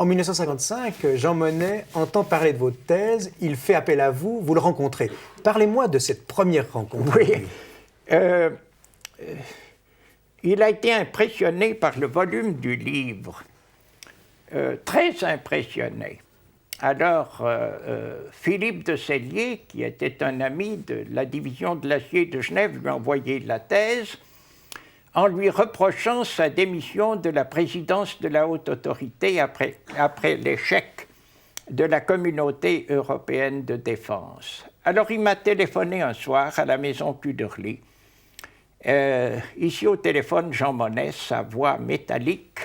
En 1955, Jean Monnet entend parler de votre thèse, il fait appel à vous, vous le rencontrez. Parlez-moi de cette première rencontre. Oui. Il a été impressionné par le volume du livre, très impressionné. Alors, Philippe de Sellier, qui était un ami de la division de l'acier de Genève, lui a envoyé la thèse en lui reprochant sa démission de la présidence de la haute autorité après l'échec de la communauté européenne de défense. Alors il m'a téléphoné un soir à la maison Cuderly. Ici au téléphone, Jean Monnet, sa voix métallique,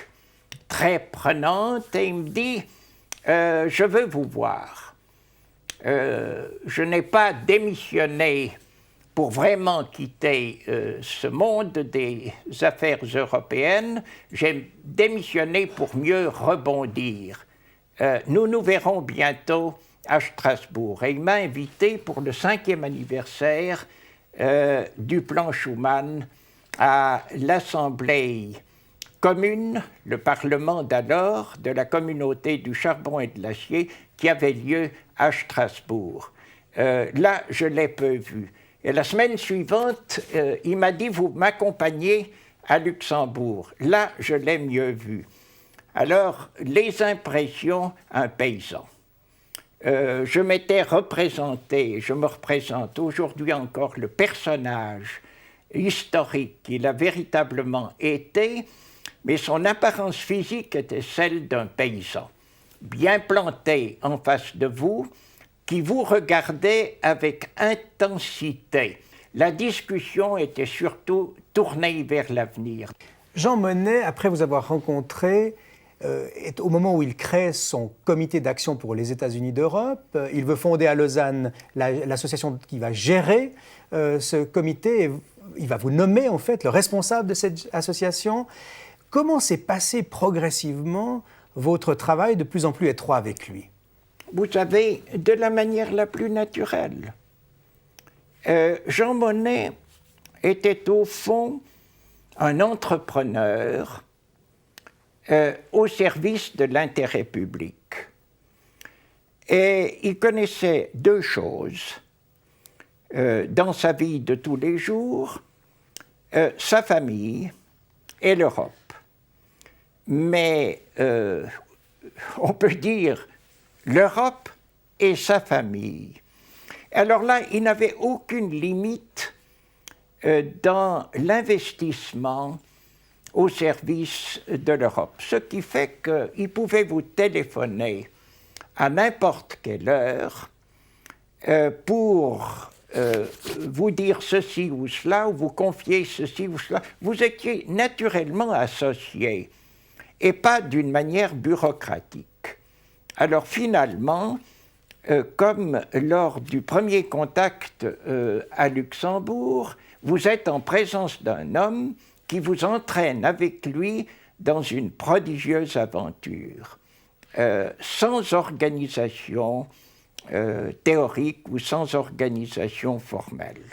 très prenante, et il me dit « Je veux vous voir. Je n'ai pas démissionné pour vraiment quitter ce monde des affaires européennes, j'ai démissionné pour mieux rebondir. Nous nous verrons bientôt à Strasbourg. » Et il m'a invité pour le 5e anniversaire du plan Schuman à l'Assemblée commune, le Parlement d'alors, de la communauté du charbon et de l'acier, qui avait lieu à Strasbourg. Là, je l'ai peu vu. Et la semaine suivante, il m'a dit « Vous m'accompagnez à Luxembourg ». Là, je l'ai mieux vu. Alors, les impressions, un paysan. Je m'étais représenté, je me représente aujourd'hui encore le personnage historique qu'il a véritablement été, mais son apparence physique était celle d'un paysan, bien planté en face de vous, qui vous regardait avec intensité. La discussion était surtout tournée vers l'avenir. Jean Monnet, après vous avoir rencontré, est au moment où il crée son comité d'action pour les États-Unis d'Europe. Il veut fonder à Lausanne l'association qui va gérer ce comité. Et il va vous nommer en fait le responsable de cette association. Comment s'est passé progressivement votre travail de plus en plus étroit avec lui? Vous savez, de la manière la plus naturelle. Jean Monnet était au fond un entrepreneur au service de l'intérêt public. Et il connaissait deux choses dans sa vie de tous les jours, sa famille et l'Europe. Mais on peut dire l'Europe et sa famille. Alors là, il n'avait aucune limite dans l'investissement au service de l'Europe. Ce qui fait qu'il pouvait vous téléphoner à n'importe quelle heure pour vous dire ceci ou cela, ou vous confier ceci ou cela. Vous étiez naturellement associés, et pas d'une manière bureaucratique. Alors finalement, comme lors du premier contact à Luxembourg, vous êtes en présence d'un homme qui vous entraîne avec lui dans une prodigieuse aventure, sans organisation théorique ou sans organisation formelle.